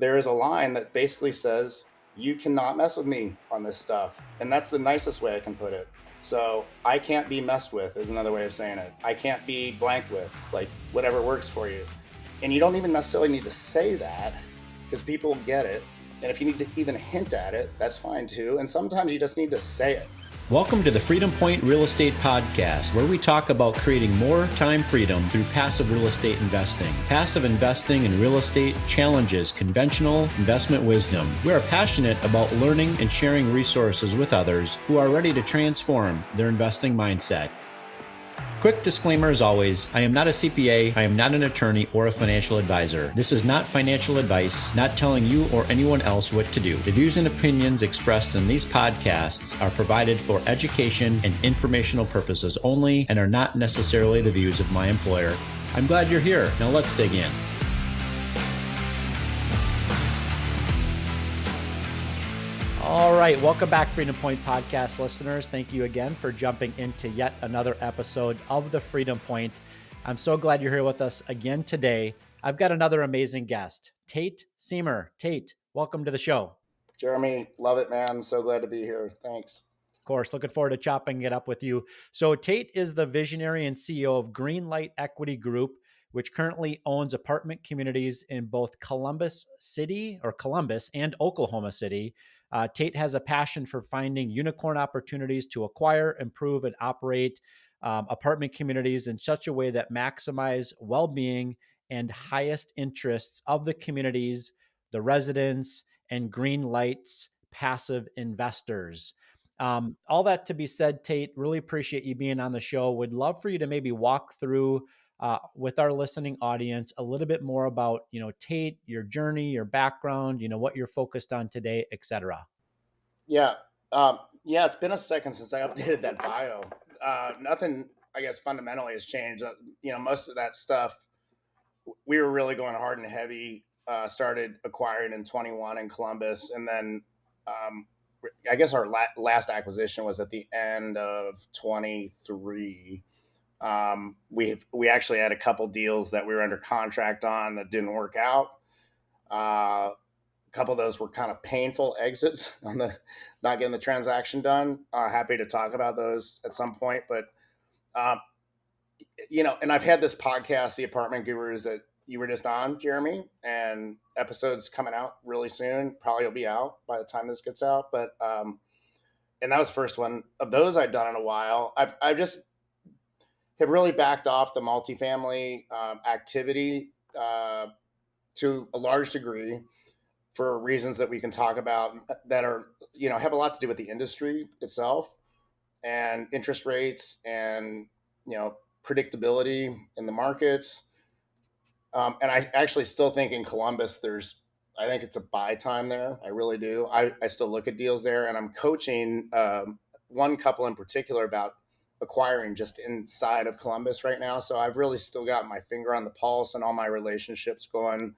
there is a line that basically says, you cannot mess with me on this stuff. And that's the nicest way I can put it. So I can't be messed with is another way of saying it. I can't be blanked with, like whatever works for you. And you don't even necessarily need to say that because people get it. And if you need to even hint at it, that's fine too. And sometimes you just need to say it. Welcome to the Freedom Point Real Estate Podcast, where we talk about creating more time freedom through passive real estate investing. Passive investing in real estate challenges conventional investment wisdom. We are passionate about learning and sharing resources with others who are ready to transform their investing mindset. Quick disclaimer as always, I am not a CPA, I am not an attorney or a financial advisor. This is not financial advice, not telling you or anyone else what to do. The views and opinions expressed in these podcasts are provided for education and informational purposes only and are not necessarily the views of my employer. I'm glad you're here. Now let's dig in. All right, welcome back, Freedom Point Podcast listeners. Thank you again for jumping into yet another episode of the Freedom Point. I'm so glad you're here with us again today. I've got another amazing guest, Tate Siemer. Tate, welcome to the show. Jeremy, love it, man. So glad to be here. Thanks. Of course, looking forward to chopping it up with you. So Tate is the visionary and CEO of Greenlight Equity Group, which currently owns apartment communities in both Columbus and Oklahoma City. Tate has a passion for finding unicorn opportunities to acquire, improve, and operate apartment communities in such a way that maximize well-being and highest interests of the communities, the residents, and Greenlight's passive investors. All that to be said, Tate, really appreciate you being on the show. Would love for you to maybe walk through with our listening audience a little bit more about, Tate, your journey, your background, what you're focused on today, et cetera. Yeah. It's been a second since I updated that bio. Nothing, I guess, fundamentally has changed. Most of that stuff, we were really going hard and heavy, started acquiring in 21 in Columbus. And then I guess our last acquisition was at the end of 23. We actually had a couple deals that we were under contract on that didn't work out. A couple of those were kind of painful exits on the not getting the transaction done. Happy to talk about those at some point, but and I've had this podcast, The Apartment Gurus, that you were just on, Jeremy, and episodes coming out really soon. Probably will be out by the time this gets out, but and that was the first one of those I'd done in a while. I've just have really backed off the multifamily activity to a large degree for reasons that we can talk about that are, have a lot to do with the industry itself and interest rates and, predictability in the markets. And I actually still think in Columbus, I think it's a buy time there. I really do. I still look at deals there, and I'm coaching one couple in particular about acquiring just inside of Columbus right now. So I've really still got my finger on the pulse and all my relationships going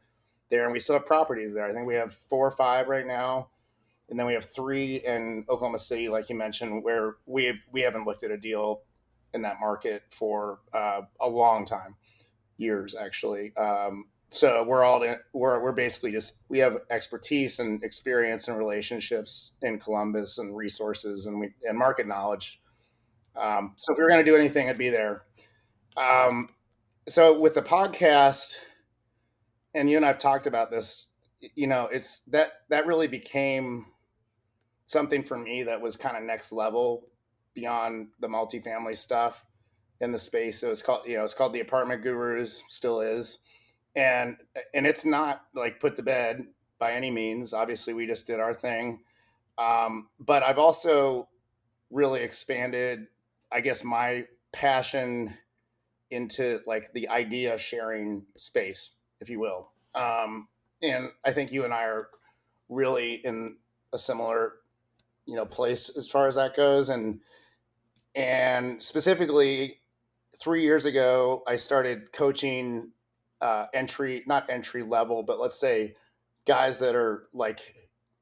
there. And we still have properties there. I think we have 4 or 5 right now. And then we have 3 in Oklahoma City, like you mentioned, where we haven't looked at a deal in that market for a long time, years actually. So we're basically we have expertise and experience and relationships in Columbus and resources and market knowledge. So if we were going to do anything, I'd be there. So with the podcast, and you and I've talked about this, it's that really became something for me that was kind of next level beyond the multifamily stuff in the space. So it's called The Apartment Gurus, still is. And it's not like put to bed by any means. Obviously we just did our thing. But I've also really expanded, I guess, my passion into like the idea sharing space, if you will. And I think you and I are really in a similar, place as far as that goes. And specifically 3 years ago, I started coaching not entry level, but let's say guys that are like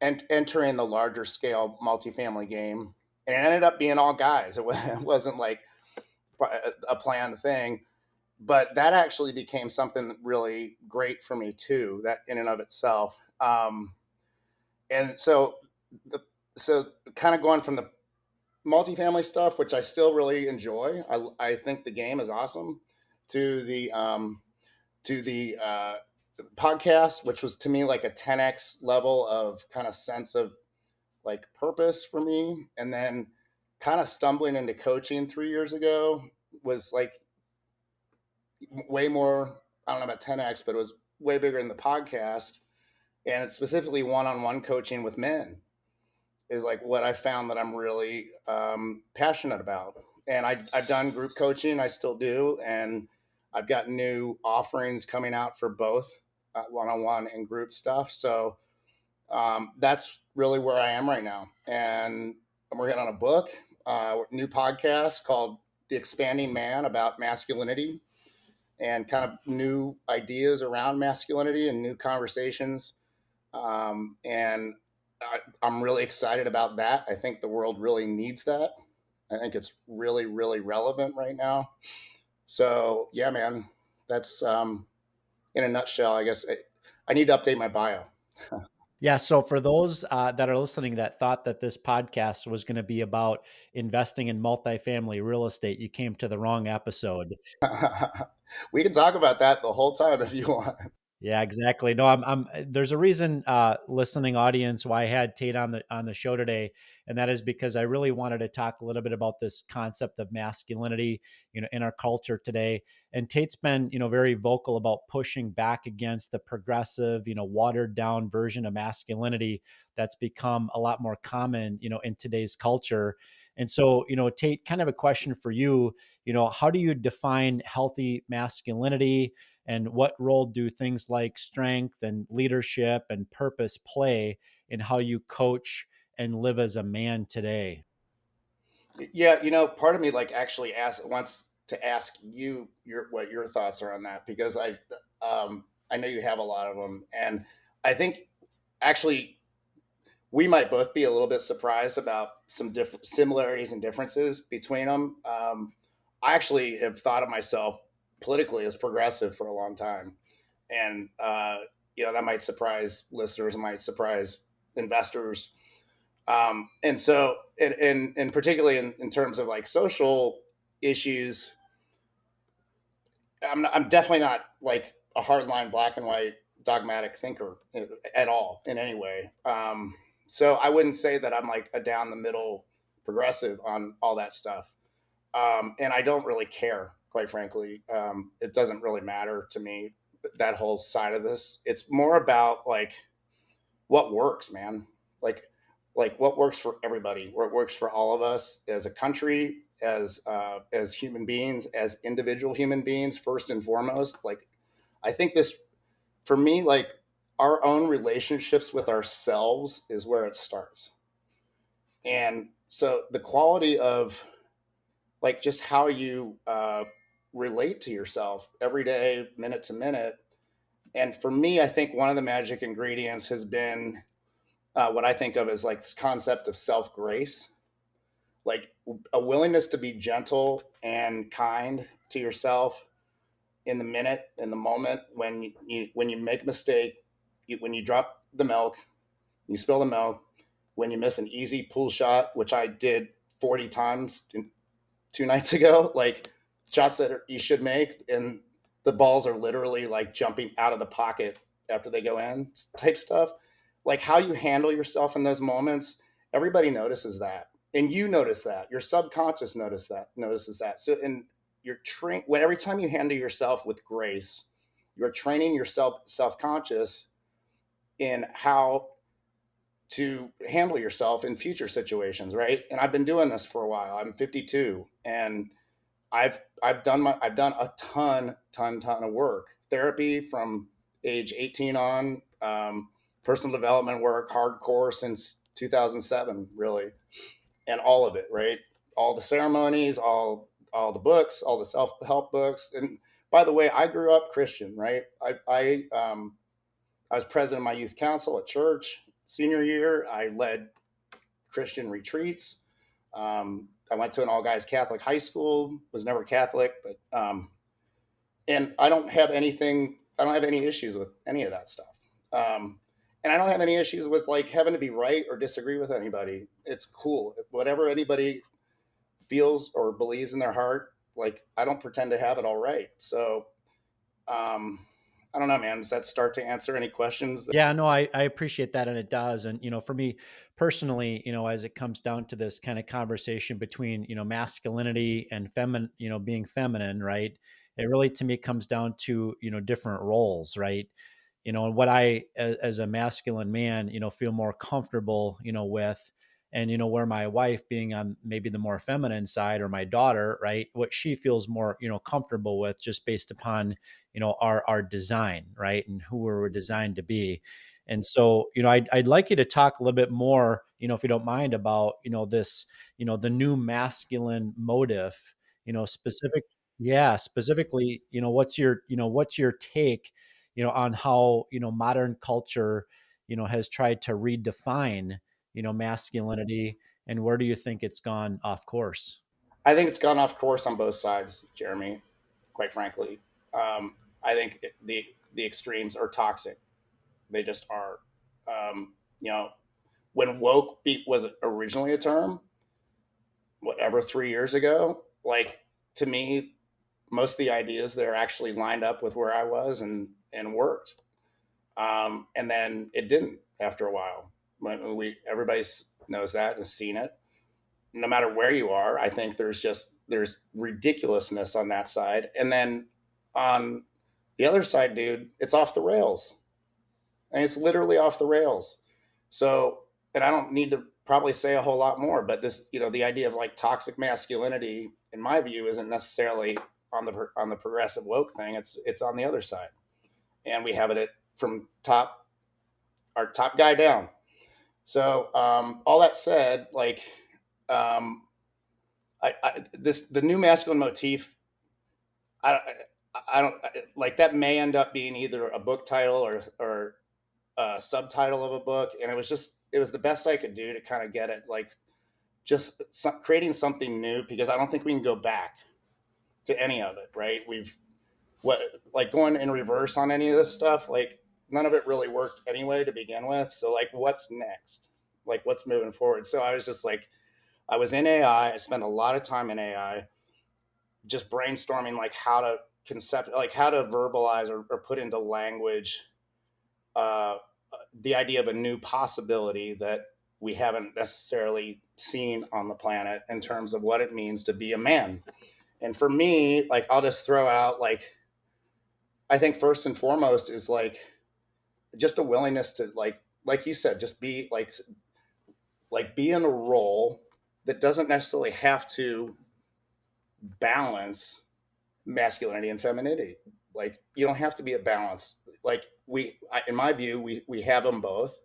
entering the larger scale multifamily game. And it ended up being all guys. It wasn't like a planned thing, but that actually became something really great for me too, that in and of itself. Um, and so the so kind of going from the multifamily stuff, which I still really enjoy. I think the game is awesome. To the podcast, which was to me like a 10x level of kind of sense of like purpose for me, and then kind of stumbling into coaching 3 years ago was like way more. I don't know about 10x, but it was way bigger than the podcast, and it's specifically one-on-one coaching with men is like what I found that I'm really passionate about. And I've done group coaching, I still do, and I've got new offerings coming out for both one-on-one and group stuff. So that's really where I am right now. And I'm working on a book, new podcast called The Expanding Man about masculinity and kind of new ideas around masculinity and new conversations. And I'm really excited about that. I think the world really needs that. I think it's really, really relevant right now. So yeah, man, that's in a nutshell. I guess I need to update my bio. Yeah. So for those that are listening that thought that this podcast was going to be about investing in multifamily real estate, you came to the wrong episode. We can talk about that the whole time if you want. Yeah, exactly. No, there's a reason, listening audience, why I had Tate on the show today, and that is because I really wanted to talk a little bit about this concept of masculinity, in our culture today. And Tate's been, very vocal about pushing back against the progressive, watered down version of masculinity that's become a lot more common, in today's culture. And so, Tate, kind of a question for you, how do you define healthy masculinity? And what role do things like strength and leadership and purpose play in how you coach and live as a man today? Yeah, part of me like actually wants to ask you what your thoughts are on that because I know you have a lot of them, and I think actually we might both be a little bit surprised about some different similarities and differences between them. I actually have thought of myself politically as progressive for a long time, and that might surprise listeners, might surprise investors, and so and particularly in terms of like social issues, I'm definitely not like a hardline black and white dogmatic thinker at all in any way. So I wouldn't say that I'm like a down the middle progressive on all that stuff. And I don't really care, quite frankly. It doesn't really matter to me, that whole side of this. It's more about like what works, man. Like like what works for everybody, what works for all of us as a country, as human beings, as individual human beings, first and foremost. Like I think this for me, like our own relationships with ourselves is where it starts. And so the quality of like just how you relate to yourself every day, minute to minute. And for me, I think one of the magic ingredients has been what I think of as like this concept of self grace, like a willingness to be gentle and kind to yourself in the minute, in the moment when you make a mistake, when you drop the milk, you spill the milk, when you miss an easy pull shot, which I did 40 times 2 nights ago, like shots that you should make, and the balls are literally like jumping out of the pocket after they go in, type stuff. Like how you handle yourself in those moments, everybody notices that, and you notice that. Your subconscious notices that. So, and you're trained when every time you handle yourself with grace, you're training yourself self-conscious in how to handle yourself in future situations, right? And I've been doing this for a while. I'm 52, and I've done a ton of work, therapy from age 18 on, personal development work, hardcore since 2007, really, and all of it, right? All the ceremonies, all the books, all the self help books, and by the way, I grew up Christian, right? I was president of my youth council at church. Senior year, I led Christian retreats. I went to an all guys Catholic high school. Was never Catholic, but and I don't have anything. I don't have any issues with any of that stuff. Um, And I don't have any issues with like having to be right or disagree with anybody. It's cool. Whatever anybody feels or believes in their heart, like I don't pretend to have it all right. So I don't know, man. Does that start to answer any questions? Yeah, no, I appreciate that. And it does. And, for me personally, as it comes down to this kind of conversation between, masculinity and feminine, being feminine, right? It really, to me, comes down to, different roles, right? And what I, as a masculine man, feel more comfortable, with, and, where my wife being on maybe the more feminine side, or my daughter, right? What she feels more, comfortable with, just based upon, our design, right? And who we're designed to be. And so, I'd like you to talk a little bit more, if you don't mind, about, this, the new masculine motive, specific, yeah, specifically, what's your take, on how, modern culture, has tried to redefine, masculinity, and where do you think it's gone off course? I think it's gone off course on both sides, Jeremy. Quite frankly, I think the extremes are toxic. They just are. You know, when woke was originally a term, whatever 3 years ago, like to me, most of the ideas there actually lined up with where I was and worked. And then it didn't after a while. When everybody knows that and has seen it. No matter where you are, I think there's ridiculousness on that side, and then on the other side, dude, it's off the rails, and it's literally off the rails. So, and I don't need to probably say a whole lot more, but this, the idea of like toxic masculinity, in my view, isn't necessarily on the progressive woke thing. It's on the other side, and we have it from our top guy down. So, all that said, like, um, the new masculine motif. I, I don't like that may end up being either a book title or a subtitle of a book, and it was the best I could do to kind of get it like just creating something new because I don't think we can go back to any of it. Right? We've what like going in reverse on any of this stuff. Like none of it really worked anyway to begin with. So like, what's next? Like what's moving forward? So I was just like, I was in AI. I spent a lot of time in AI just brainstorming like how to like how to verbalize or put into language uh, the idea of a new possibility that we haven't necessarily seen on the planet in terms of what it means to be a man. And for me, like I'll just throw out like I think first and foremost is like just a willingness to like you said, just be like be in a role that doesn't necessarily have to balance masculinity and femininity. Like you don't have to be a balance. Like in my view, we have them both,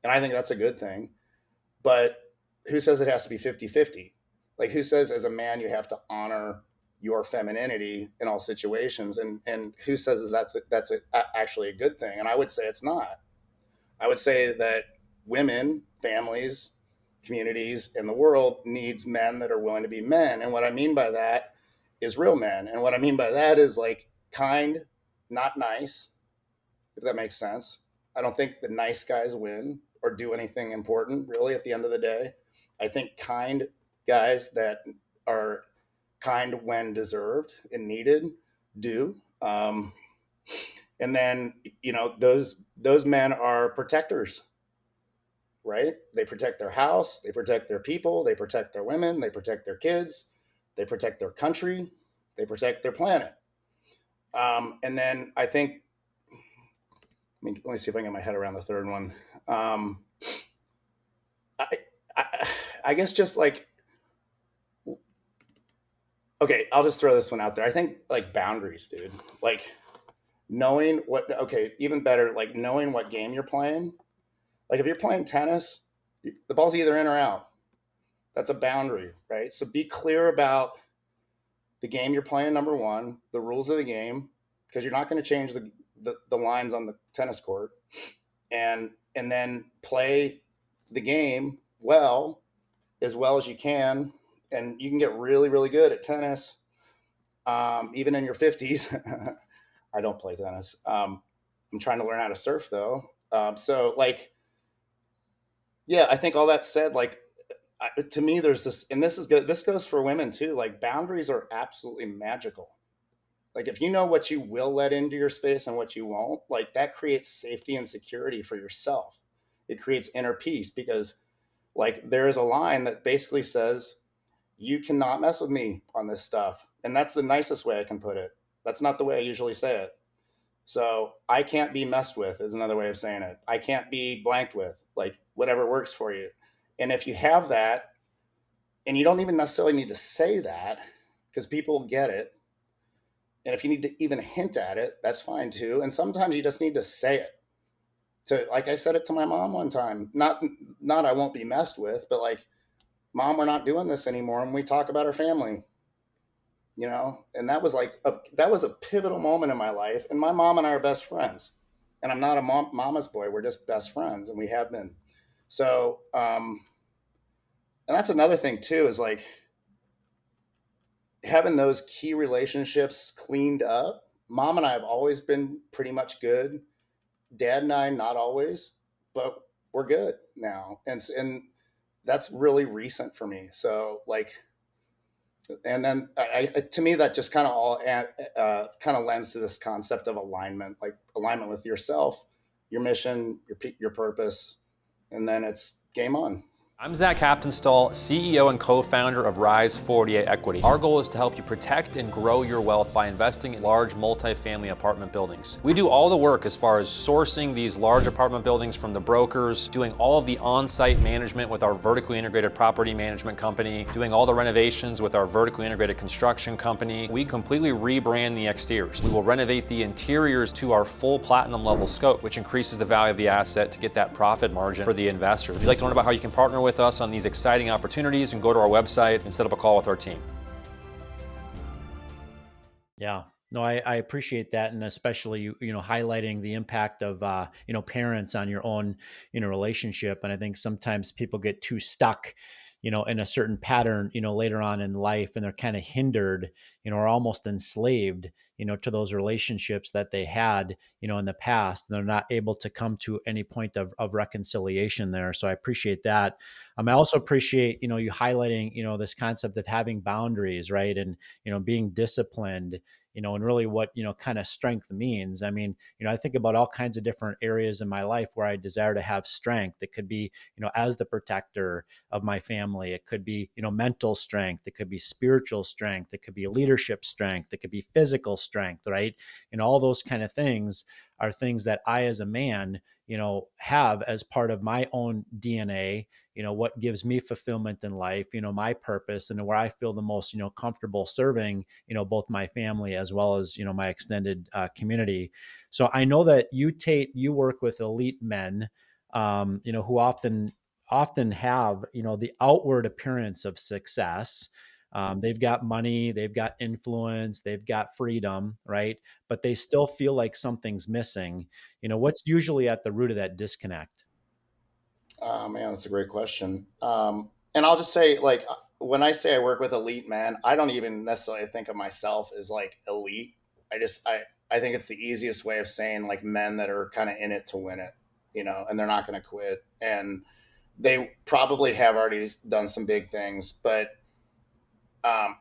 and I think that's a good thing. But who says it has to be 50-50? Like who says as a man you have to honor your femininity in all situations? And who says actually a good thing? And I would say it's not. I would say that women, families, communities, in the world needs men that are willing to be men. And what I mean by that is real men. And what I mean by that is like kind, not nice, if that makes sense. I don't think the nice guys win or do anything important really at the end of the day. I think kind guys that are kind when deserved and needed do. And then those men are protectors, right? They protect their house, they protect their people, they protect their women, they protect their kids, they protect their country, they protect their planet. And then I think, let me see if I can get my head around the third one. I, I, I guess just like, okay, I'll just throw this one out there. I think like boundaries, dude. Like knowing okay, even better, like knowing what game you're playing. Like if you're playing tennis, the ball's either in or out. That's a boundary, right? So be clear about the game you're playing, number one, the rules of the game, because you're not going to change the lines on the tennis court. And then play the game as well as you can. And you can get really, really good at tennis, even in your 50s. I don't play tennis. I'm trying to learn how to surf though. So like, yeah, I think all that said, like, to me, there's this, and this is good. This goes for women too. Like, boundaries are absolutely magical. Like, if you know what you will let into your space and what you won't, like, that creates safety and security for yourself. It creates inner peace because, like, there is a line that basically says, you cannot mess with me on this stuff. And that's the nicest way I can put it. That's not the way I usually say it. So I can't be messed with is another way of saying it. I can't be blanked with, like, whatever works for you. And if you have that, and you don't even necessarily need to say that because people get it. And if you need to even hint at it, that's fine too. And sometimes you just need to say it. To, like, I said it to my mom one time. Not I won't be messed with, but like, Mom, we're not doing this anymore. And we talk about our family, you know. And that was like that was a pivotal moment in my life. And my mom and I are best friends. And I'm not a mama's boy. We're just best friends, and we have been. So, and that's another thing too, is like having those key relationships cleaned up. Mom and I have always been pretty much good. Dad and I, not always, but we're good now. And that's really recent for me. So like, and then to me, that just kind of all kind of lends to this concept of alignment, like alignment with yourself, your mission, your purpose, and then it's game on. I'm Zach Captainstall, CEO and co-founder of Rise 48 Equity. Our goal is to help you protect and grow your wealth by investing in large multifamily apartment buildings. We do all the work as far as sourcing these large apartment buildings from the brokers, doing all of the on-site management with our vertically integrated property management company, doing all the renovations with our vertically integrated construction company. We completely rebrand the exteriors. We will renovate the interiors to our full platinum level scope, which increases the value of the asset to get that profit margin for the investor. If you'd like to learn about how you can partner with us on these exciting opportunities, and go to our website and set up a call with our team. Yeah. No, I appreciate that. And especially, highlighting the impact of, parents on your own, relationship. And I think sometimes people get too stuck, in a certain pattern, later on in life, and they're kind of hindered, or almost enslaved, to those relationships that they had, in the past. And they're not able to come to any point of reconciliation there. So I appreciate that. I also appreciate, you highlighting, this concept of having boundaries, right? And, being disciplined, and really what, kind of strength means. I mean, I think about all kinds of different areas in my life where I desire to have strength. It could be, as the protector of my family. It could be, mental strength. It could be spiritual strength. It could be leadership strength. It could be physical strength, right? And all those kind of things are things that I, as a man, have as part of my own DNA, what gives me fulfillment in life, my purpose, and where I feel the most, comfortable serving, both my family as well as, my extended community. So I know that you, Tate, you work with elite men, who often have, the outward appearance of success. They've got money, they've got influence, they've got freedom, right? But they still feel like something's missing. What's usually at the root of that disconnect? Oh man, that's a great question. And I'll just say, like, when I say I work with elite men, I don't even necessarily think of myself as like elite. I think it's the easiest way of saying like men that are kind of in it to win it, and they're not going to quit. And they probably have already done some big things, but um,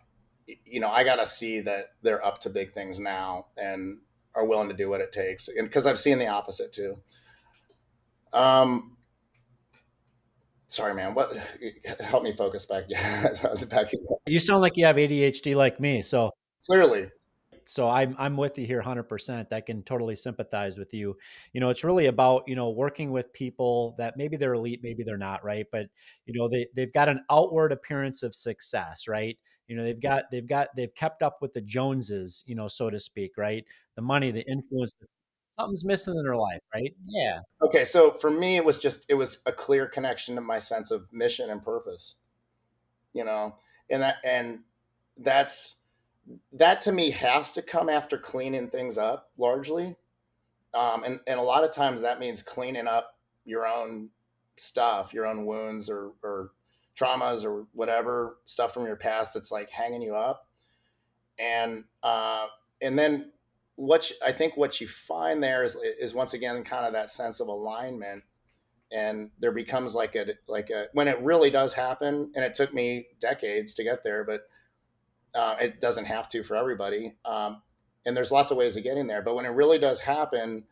I got to see that they're up to big things now and are willing to do what it takes. And because I've seen the opposite too. Um, Sorry, man. What? Help me focus back. Back You sound like you have ADHD like me. clearly. So I'm with you here 100%. I can totally sympathize with you. It's really about, working with people that maybe they're elite, maybe they're not, right? But, they've got an outward appearance of success, right? They've kept up with the Joneses, so to speak, right? The money, the influence, something's missing in their life, right? Yeah. Okay, so for me, it was a clear connection to my sense of mission and purpose. You know, and that's that to me has to come after cleaning things up largely. And a lot of times that means cleaning up your own stuff, your own wounds or traumas or whatever stuff from your past that's like hanging you up. And then I think what you find there is once again kind of that sense of alignment, and there becomes like a when it really does happen, and it took me decades to get there, but it doesn't have to for everybody. And there's lots of ways of getting there, but when it really does happen,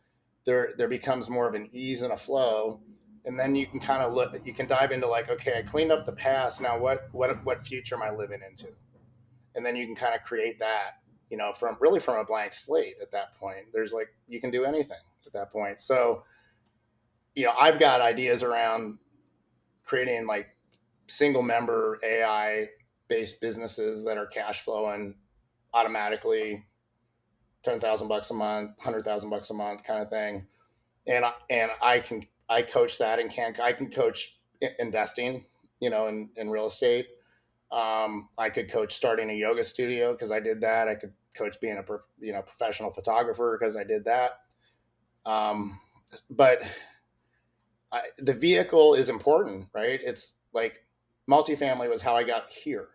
there becomes more of an ease and a flow, and then you can kind of look, you can dive into like, okay, I cleaned up the past. Now what future am I living into? And then you can kind of create that, from a blank slate. At that point, there's like, you can do anything at that point. So, I've got ideas around creating like single member AI based businesses that are cash flowing automatically, 10,000 bucks a month, 100,000 bucks a month kind of thing. And I coach that, and I can coach investing, in real estate. I could coach starting a yoga studio because I did that. I could coach being a professional photographer because I did that. But the vehicle is important, right? It's like multifamily was how I got here.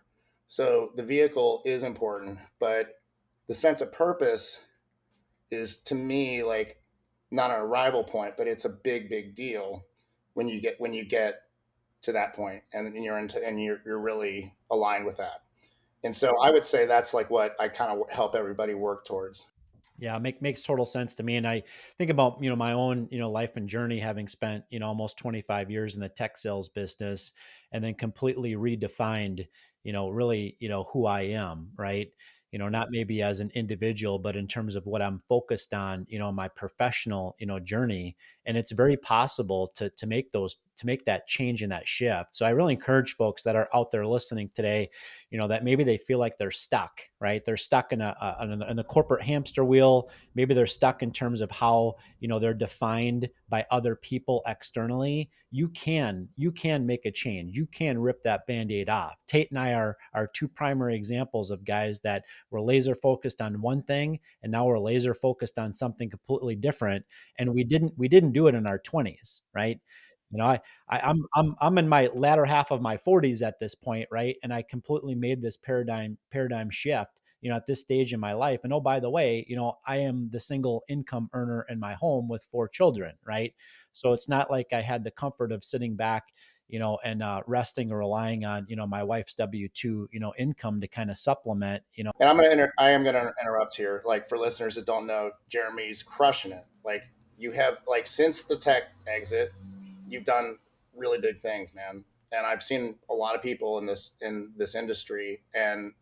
So the vehicle is important, but the sense of purpose is, to me, like not an arrival point, but it's a big, big deal when you get to that point, and you're really aligned with that. And so I would say that's like what I kind of help everybody work towards. Yeah, makes total sense to me. And I think about, my own, life and journey, having spent, almost 25 years in the tech sales business, and then completely redefined, really, who I am, right? Not maybe as an individual, but in terms of what I'm focused on, my professional, journey. And it's very possible to make that change and that shift. So I really encourage folks that are out there listening today, that maybe they feel like they're stuck, right? They're stuck in in the corporate hamster wheel. Maybe they're stuck in terms of how, they're defined by other people externally. You can make a change. You can rip that Band-Aid off. Tate and I are two primary examples of guys that were laser focused on one thing, and now we're laser focused on something completely different. And we didn't do it in our 20s, right? I'm in my latter half of my 40s at this point, right? And I completely made this paradigm shift, at this stage in my life. And oh, by the way, I am the single income earner in my home with 4 children, right? So it's not like I had the comfort of sitting back, and resting or relying on, my wife's W-2, income to kind of supplement, And I am gonna interrupt here, like for listeners that don't know, Jeremy's crushing it. Like, you have, like, since the tech exit, you've done really big things, man. And I've seen a lot of people in this industry, and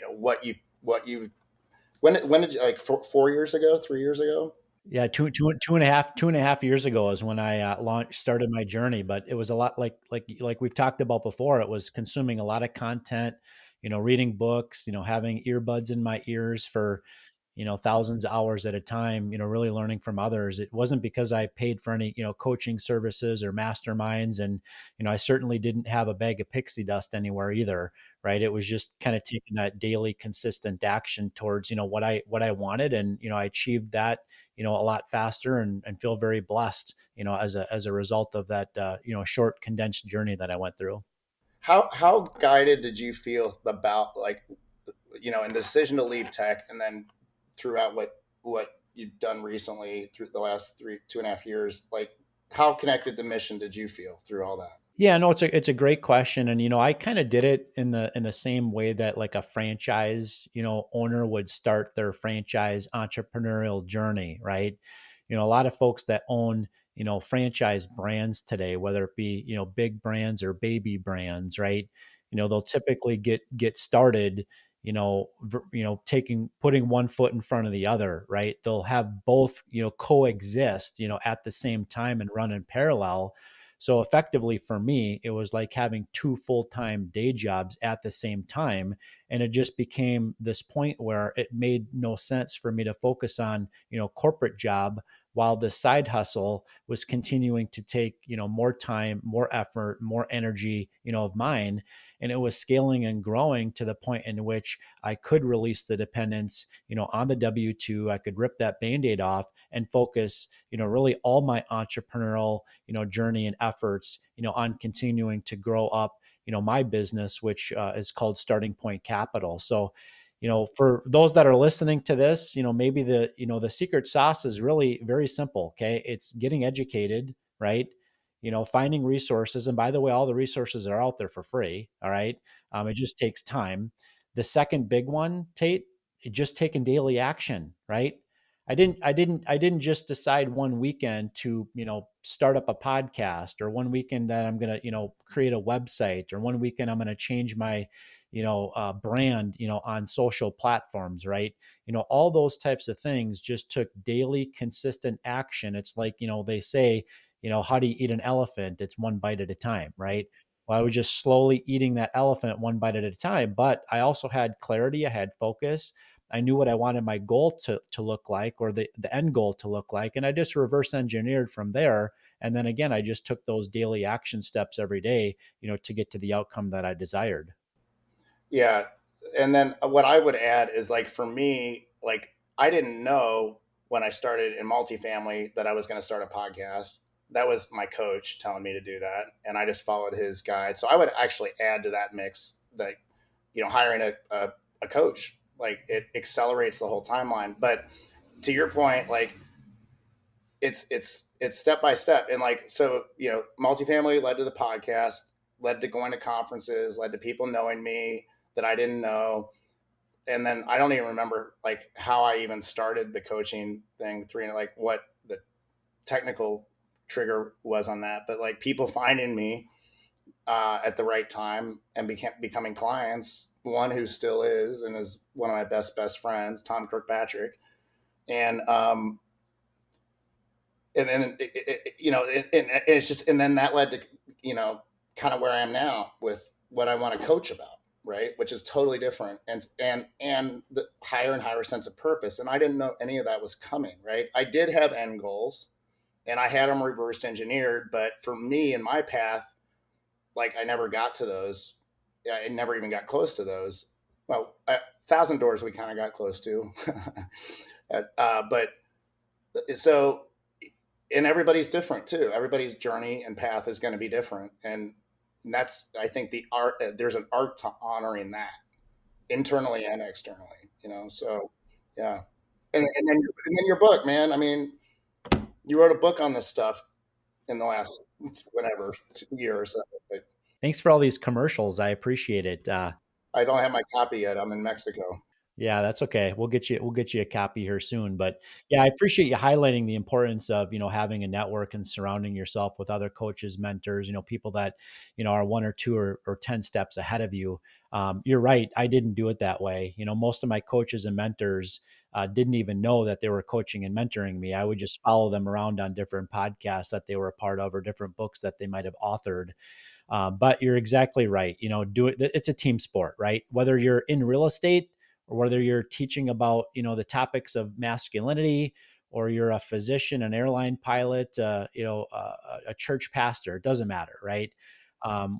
what you when did you, like, 4 years ago, 3 years ago? Yeah, two and a half years ago is when I started my journey. But it was a lot like we've talked about before. It was consuming a lot of content, reading books, having earbuds in my ears for thousands of hours at a time, really learning from others. It wasn't because I paid for any, coaching services or masterminds. And, I certainly didn't have a bag of pixie dust anywhere either. Right. It was just kind of taking that daily consistent action towards, what I wanted. And, I achieved that, a lot faster, and feel very blessed, as a result of that, short condensed journey that I went through. How guided did you feel about, like, in the decision to leave tech, and then throughout what you've done recently through the last 2.5 years, like, how connected to mission did you feel through all that? Yeah, no, it's a great question. And I kind of did it in the same way that like a franchise, owner would start their franchise entrepreneurial journey, right? A lot of folks that own, franchise brands today, whether it be, big brands or baby brands, right? They'll typically get started, putting one foot in front of the other, right? They'll have both, coexist, at the same time and run in parallel. So effectively for me, it was like having two full-time day jobs at the same time. And it just became this point where it made no sense for me to focus on, corporate job while the side hustle was continuing to take, more time, more effort, more energy, of mine. And it was scaling and growing to the point in which I could release the dependence, on the W-2. I could rip that Band-Aid off and focus, really all my entrepreneurial, journey and efforts, on continuing to grow up, my business, which is called Starting Point Capital. So, For those that are listening to this, maybe the secret sauce is really very simple. Okay. It's getting educated, right? Finding resources. And by the way, all the resources are out there for free. All right. It just takes time. The second big one, Tate, just taking daily action, right? I didn't just decide one weekend to, start up a podcast, or one weekend that I'm going to, create a website, or one weekend I'm going to change my, brand, on social platforms, right? All those types of things just took daily, consistent action. It's like, they say, how do you eat an elephant? It's one bite at a time, right? Well, I was just slowly eating that elephant one bite at a time, but I also had clarity. I had focus. I knew what I wanted my goal to look like, or the end goal to look like. And I just reverse engineered from there. And then again, I just took those daily action steps every day, to get to the outcome that I desired. Yeah. And then what I would add is, like, for me, like, I didn't know when I started in multifamily that I was going to start a podcast. That was my coach telling me to do that. And I just followed his guide. So I would actually add to that mix that, hiring a coach, like, it accelerates the whole timeline. But to your point, like, it's step by step. And, like, so, multifamily led to the podcast, led to going to conferences, led to people knowing me that I didn't know. And then I don't even remember, like, how I even started the coaching thing, like, what the technical trigger was on that. But, like, people finding me at the right time and becoming clients. One who still is and is one of my best friends, Tom Kirkpatrick. And and then it's just, and then that led to, kind of where I am now with what I want to coach about, right? Which is totally different, and the higher and higher sense of purpose. And I didn't know any of that was coming, right? I did have end goals, and I had them reversed engineered, but for me and my path, like, I never got to those. I never even got close to those. Well, 1,000 doors we kind of got close to, but so, and everybody's different too. Everybody's journey and path is going to be different, and that's, I think, the art. There's an art to honoring that, internally and externally. So yeah. And then your book, man. I mean, you wrote a book on this stuff in the last whatever year or so. But Thanks for all these commercials. I appreciate it. I don't have my copy yet. I'm in Mexico. Yeah, that's okay. We'll get you a copy here soon. But yeah, I appreciate you highlighting the importance of, having a network and surrounding yourself with other coaches, mentors, people that, are one or two or 10 steps ahead of you. You're right. I didn't do it that way. Most of my coaches and mentors didn't even know that they were coaching and mentoring me. I would just follow them around on different podcasts that they were a part of, or different books that they might have authored. But you're exactly right. It's a team sport, right? Whether you're in real estate, or whether you're teaching about, the topics of masculinity, or you're a physician, an airline pilot, a church pastor, it doesn't matter, right?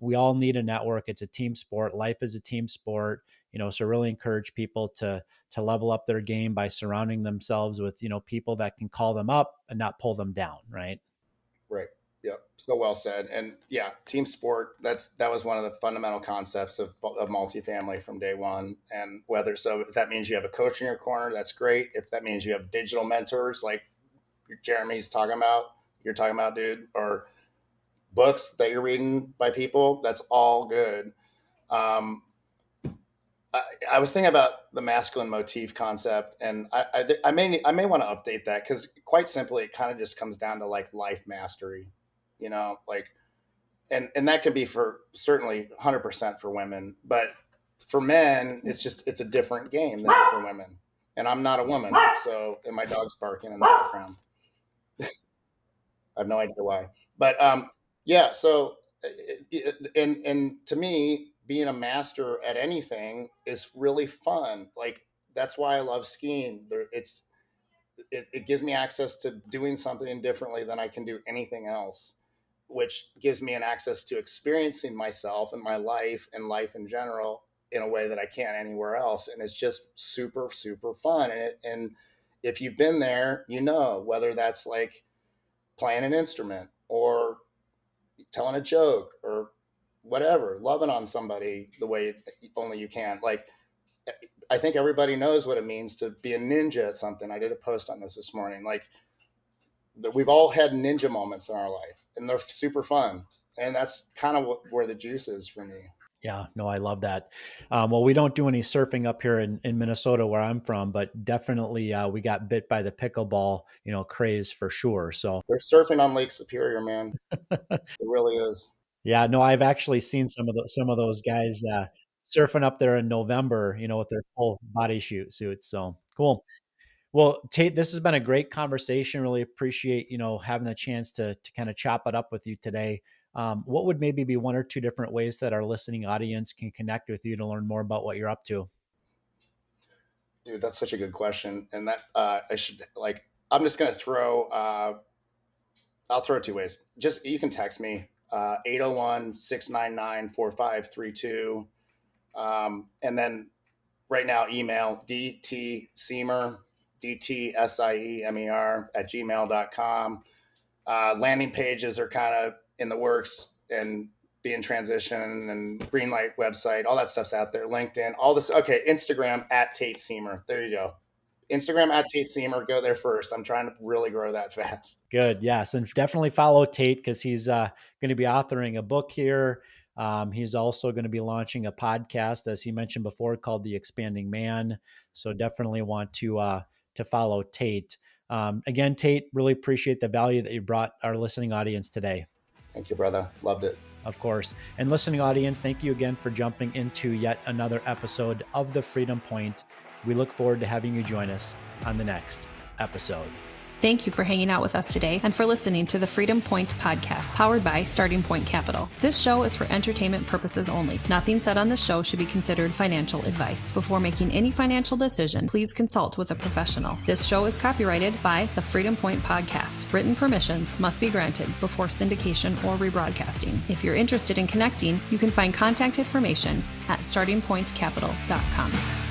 We all need a network. It's a team sport. Life is a team sport. So really encourage people to level up their game by surrounding themselves with, people that can call them up and not pull them down, right? Right. Yep. So well said. And yeah, team sport. That was one of the fundamental concepts of multifamily from day one. And if that means you have a coach in your corner, that's great. If that means you have digital mentors like Jeremy's talking about, you're talking about, dude, or books that you're reading by people, that's all good. Um, I was thinking about the masculine motif concept, and I may want to update that, because quite simply, it kind of just comes down to, like, life mastery, like, and that can be for certainly 100% for women, but for men, it's a different game than for women. And I'm not a woman, so, and my dog's barking in the background. I have no idea why, but yeah. So, and to me, being a master at anything is really fun. Like, that's why I love skiing. It gives me access to doing something differently than I can do anything else, which gives me an access to experiencing myself and my life and life in general in a way that I can't anywhere else. And it's just super, super fun. And if you've been there, whether that's, like, playing an instrument, or telling a joke, or whatever, loving on somebody the way only you can. Like, I think everybody knows what it means to be a ninja at something. I did a post on this morning. Like, we've all had ninja moments in our life, and they're super fun. And that's kind of where the juice is for me. Yeah, no, I love that. Well, we don't do any surfing up here in Minnesota where I'm from, but definitely we got bit by the pickleball, craze for sure. So They're surfing on Lake Superior, man. It really is. yeah, no, I've actually seen some of those guys surfing up there in November, with their full body suits. So cool. Well, Tate, this has been a great conversation. Really appreciate, having the chance to kind of chop it up with you today. What would maybe be one or two different ways that our listening audience can connect with you to learn more about what you're up to? Dude, that's such a good question. And that I'm just going to I'll throw it two ways. Just, you can text me, 801-699-4532. And then right now, email Tate Siemer, DTSIEMER @gmail.com. Landing pages are kind of in the works and being transition, and Greenlight website, all that stuff's out there. LinkedIn, all this. Okay. Instagram @Tate Siemer. There you go. Instagram @Tate Siemer. Go there first. I'm trying to really grow that fast. Good. Yes. And definitely follow Tate because he's going to be authoring a book here. He's also going to be launching a podcast, as he mentioned before, called The Expanding Man. So definitely want to follow Tate. Again, Tate, really appreciate the value that you brought our listening audience today. Thank you, brother. Loved it. Of course. And listening audience, thank you again for jumping into yet another episode of The Freedom Point. We look forward to having you join us on the next episode. Thank you for hanging out with us today and for listening to the Freedom Point podcast, powered by Starting Point Capital. This show is for entertainment purposes only. Nothing said on this show should be considered financial advice. Before making any financial decision, please consult with a professional. This show is copyrighted by the Freedom Point podcast. Written permissions must be granted before syndication or rebroadcasting. If you're interested in connecting, you can find contact information at startingpointcapital.com.